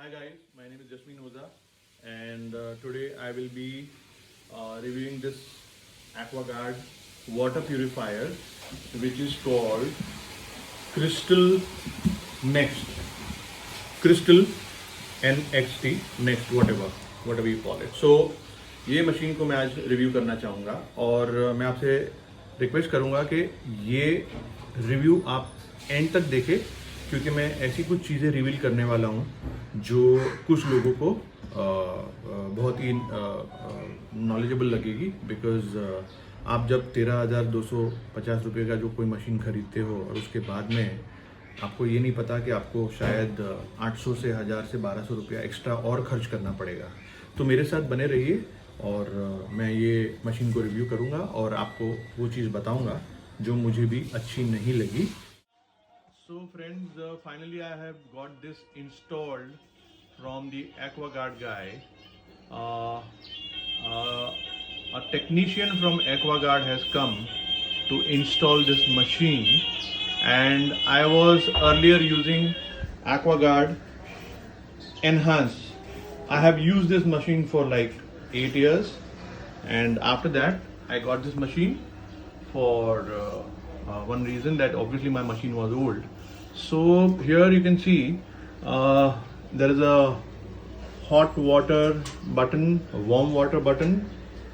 Hi guys, my name is Jasmine Oza and today I will be reviewing this AquaGuard water purifier which is called Crystal Next. Crystal NXT Next, whatever you call it. So ये machine को मैं आज review करना चाहूँगा और मैं आपसे request करूँगा कि ये रिव्यू आप एंड तक देखें, क्योंकि मैं ऐसी कुछ चीज़ें रिवील करने वाला हूँ जो कुछ लोगों को बहुत ही नॉलेजेबल लगेगी। बिकॉज आप जब 13,250 रुपये का जो कोई मशीन खरीदते हो और उसके बाद में आपको ये नहीं पता कि आपको शायद 800 से 1000 से 1200 रुपया एक्स्ट्रा और खर्च करना पड़ेगा। तो मेरे साथ बने रहिए और मैं ये मशीन को रिव्यू करूँगा और आपको वो चीज़ बताऊँगा जो मुझे भी अच्छी नहीं लगी। So friends, finally I have got this installed from the AquaGuard guy. A technician from AquaGuard has come to install this machine, and I was earlier using AquaGuard Enhance. I have used this machine for like 8 years, and after that I got this machine for one reason, that obviously my machine was old. So here you can see there is a hot water button, a warm water button,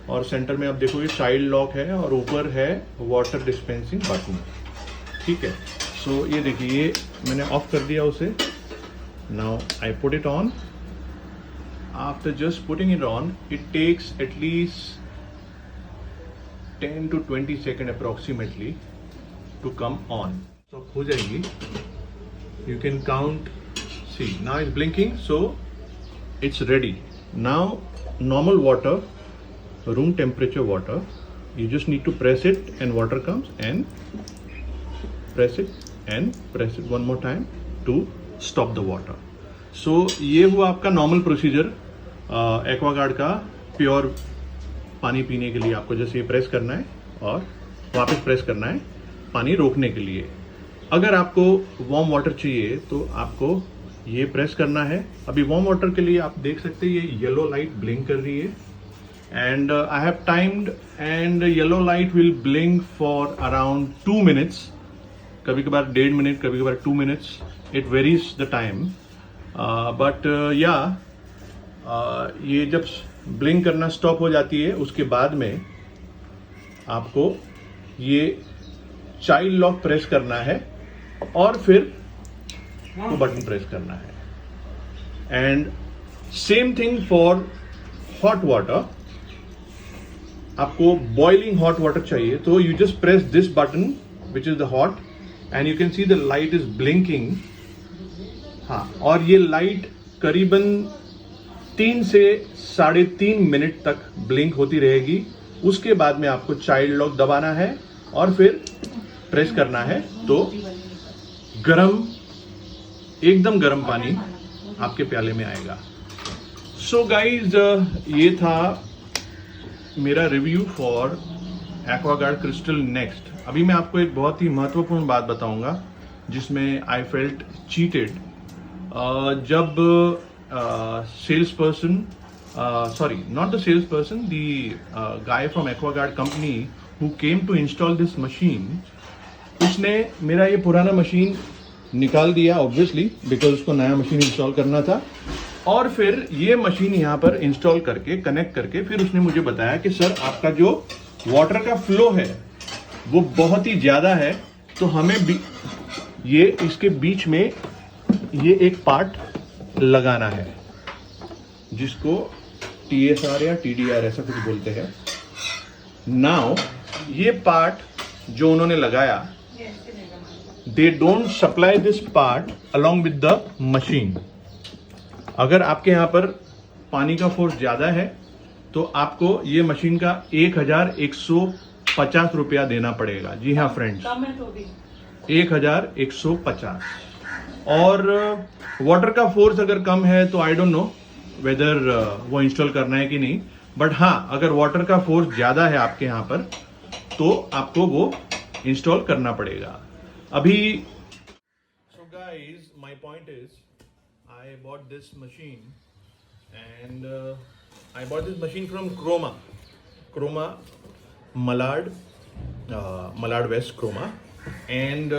और centre में आप देखोगे child lock है और ऊपर है water dispensing button. ठीक है, सो ये देखिए, ये मैंने ऑफ कर दिया उसे। Now I put it on. After just putting it on, it takes at least 10 to 20 seconds approximately to come on. So हो जाएगी। You can count. See, now it's blinking, so it's ready. Now normal water, room temperature water, you just need to press it and water comes, and press it and press it one more time to stop the water. So ये हुआ आपका normal procedure Aquaguard का pure पानी पीने के लिए। आपको जैसे ये प्रेस करना है और वापस प्रेस करना है पानी रोकने के लिए। अगर आपको वार्म वाटर चाहिए तो आपको ये प्रेस करना है। अभी वार्म वाटर के लिए आप देख सकते हैं ये येलो लाइट ब्लिंक कर रही है, and I have timed, and yellow light will blink for around 2 minutes, कभी कभार 1.5 मिनट, कभी कभार 2 minutes, it varies the time. But ये जब ब्लिंक करना स्टॉप हो जाती है उसके बाद में आपको ये चाइल्ड लॉक प्रेस करना है और फिर वो बटन प्रेस करना है। And same thing for hot water. आपको बॉइलिंग हॉट वाटर चाहिए तो you just press this button which is the hot, and you can see the light is blinking. हाँ, और ये लाइट करीबन 3 से 3.5 मिनट तक ब्लिंक होती रहेगी। उसके बाद में आपको चाइल्ड लॉक दबाना है और फिर प्रेस करना है, तो गरम, एकदम गरम पानी आपके प्याले में आएगा। सो गाइज, ये था मेरा review for Aquaguard crystal next. अभी मैं आपको एक बहुत ही महत्वपूर्ण बात बताऊंगा जिसमें आई फेल्ट चीटेड। जब sales person, sorry, not the salesperson, the guy from AquaGuard company who came to install this machine, उसने मेरा ये पुराना मशीन निकाल दिया ऑब्वियसली, बिकॉज उसको नया मशीन इंस्टॉल करना था, और फिर ये मशीन यहाँ पर इंस्टॉल करके कनेक्ट करके फिर उसने मुझे बताया कि सर आपका जो वाटर का फ्लो है वो बहुत ही ज़्यादा है, तो हमें ये इसके बीच में ये एक पार्ट लगाना है जिसको TSR या TDR ऐसा कुछ बोलते हैं। नाउ ये पार्ट जो उन्होंने लगाया, they don't supply this part along with the machine. अगर आपके यहाँ पर पानी का फोर्स ज्यादा है तो आपको ये मशीन का 1150 रुपया देना पड़ेगा। जी हाँ फ्रेंड्स, 1150। और वाटर का फोर्स अगर कम है तो आई डोंट नो वेदर वो इंस्टॉल करना है कि नहीं, बट हाँ, अगर वाटर का फोर्स ज्यादा है आपके यहाँ पर तो आपको वो इंस्टॉल करना पड़ेगा। अभी so guys, my point is I bought this machine, and I bought this machine from Croma Malad West Croma. And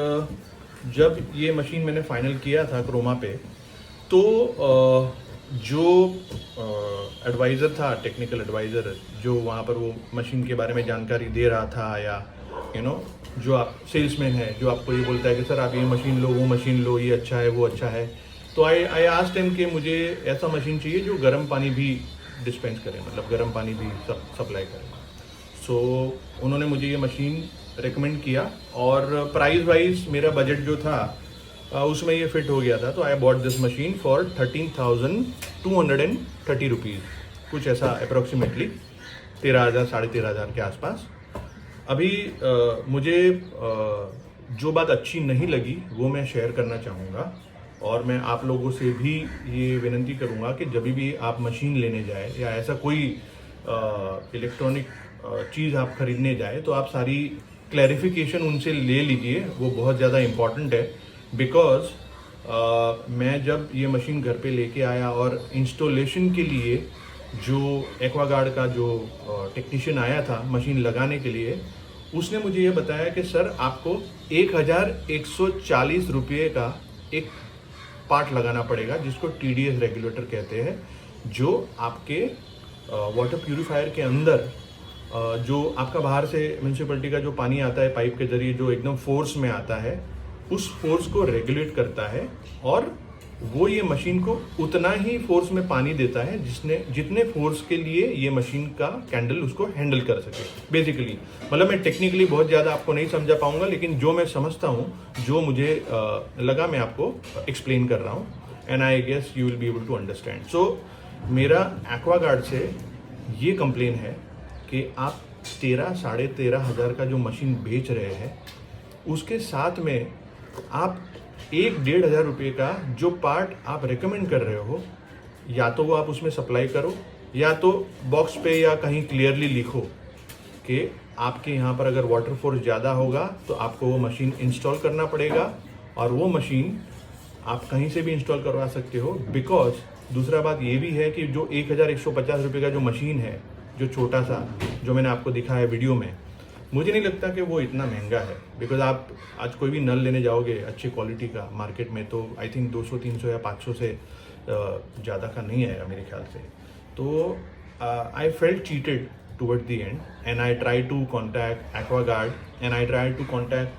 जब ये मशीन मैंने फाइनल किया था क्रोमा पे, तो जो एडवाइज़र था, टेक्निकल एडवाइज़र, जो वहाँ पर वो मशीन के बारे में जानकारी दे रहा था, या जो आप सेल्समैन है जो आपको ये बोलता है कि सर आप ये मशीन लो, वो मशीन लो, ये अच्छा है, वो अच्छा है, तो आई आस्क्ड हिम कि मुझे ऐसा मशीन चाहिए जो गर्म पानी भी डिस्पेंस करे, मतलब गर्म पानी भी सप्लाई करे. सो उन्होंने मुझे ये मशीन रेकमेंड किया, और प्राइस वाइज मेरा बजट जो था उसमें ये फिट हो गया था. तो I bought this machine for 13,230 rupees, कुछ ऐसा अप्रोक्सीमेटली 13,000 साढ़े 13,000 के आसपास. अभी मुझे जो बात अच्छी नहीं लगी वो मैं शेयर करना चाहूँगा, और मैं आप लोगों से भी ये विनती करूँगा कि जब भी आप मशीन लेने जाए या ऐसा कोई इलेक्ट्रॉनिक चीज़ आप खरीदने जाए, तो आप सारी क्लैरिफिकेशन उनसे ले लीजिए. वो बहुत ज़्यादा इम्पॉर्टेंट है, बिकॉज मैं जब ये मशीन घर पे लेके आया और इंस्टॉलेशन के लिए जो एक्वागार्ड का जो टेक्नीशियन आया था मशीन लगाने के लिए, उसने मुझे ये बताया कि सर आपको 1,140 रुपये का एक पार्ट लगाना पड़ेगा, जिसको TDS रेगुलेटर कहते हैं, जो आपके वाटर प्यूरिफायर के अंदर जो आपका बाहर से म्यूनसिपैलिटी का जो पानी आता है पाइप के जरिए, जो एकदम फोर्स में आता है, उस फोर्स को रेगुलेट करता है, और वो ये मशीन को उतना ही फोर्स में पानी देता है जितने फोर्स के लिए ये मशीन का कैंडल उसको हैंडल कर सके. बेसिकली मतलब मैं टेक्निकली बहुत ज़्यादा आपको नहीं समझा पाऊंगा, लेकिन जो मैं समझता हूँ, जो मुझे लगा, मैं आपको एक्सप्लेन कर रहा हूँ, and I guess you will be able to understand. So मेरा एक्वागार्ड से ये कंप्लेन है कि आप 13,000 साढ़े 13,000 का जो मशीन बेच रहे हैं, उसके साथ में आप 1,500 रुपये का जो पार्ट आप रेकमेंड कर रहे हो, या तो वो आप उसमें सप्लाई करो, या तो बॉक्स पे या कहीं क्लियरली लिखो कि आपके यहाँ पर अगर वाटर फोर्स ज़्यादा होगा तो आपको वो मशीन इंस्टॉल करना पड़ेगा, और वो मशीन आप कहीं से भी इंस्टॉल करवा सकते हो. बिकॉज दूसरा बात ये भी है कि जो 1,150 रुपये का जो मशीन है, जो छोटा सा जो मैंने आपको दिखाया वीडियो में, मुझे नहीं लगता कि वो इतना महंगा है. बिकॉज आप आज कोई भी नल लेने जाओगे अच्छी क्वालिटी का मार्केट में, तो आई थिंक 200, 300 या 500 से ज़्यादा का नहीं आएगा मेरे ख्याल से. तो I felt cheated toward the end, and I try to contact Aquaguard, and I try to contact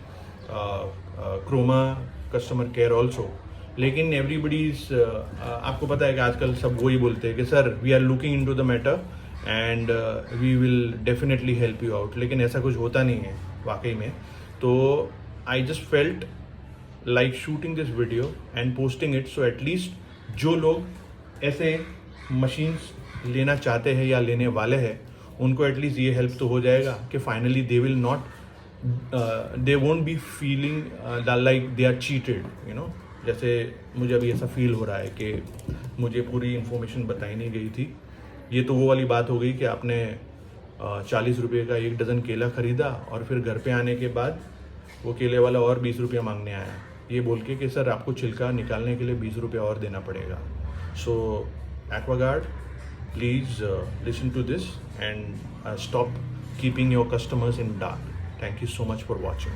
Croma customer care also. लेकिन एवरीबडीज आपको पता है कि आजकल सब वही बोलते हैं कि sir we are looking into the matter and we will definitely help you out. लेकिन ऐसा कुछ होता नहीं है वाकई में. तो I just felt like shooting this video and posting it, so at least जो लोग ऐसे मशीन्स लेना चाहते हैं या लेने वाले हैं, उनको एटलीस्ट ये हेल्प तो हो जाएगा कि finally they will not, they won't be feeling like they are cheated. जैसे मुझे अभी ऐसा फील हो रहा है कि मुझे पूरी इन्फॉर्मेशन बताई नहीं गई थी. ये तो वो वाली बात हो गई कि आपने 40 रुपये का 1 डज़न केला ख़रीदा, और फिर घर पे आने के बाद वो केले वाला और 20 रुपये मांगने आया, ये बोल के कि सर आपको छिलका निकालने के लिए 20 रुपये और देना पड़ेगा. So Aquaguard, please listen to this and stop keeping your customers in dark. Thank you so much for watching.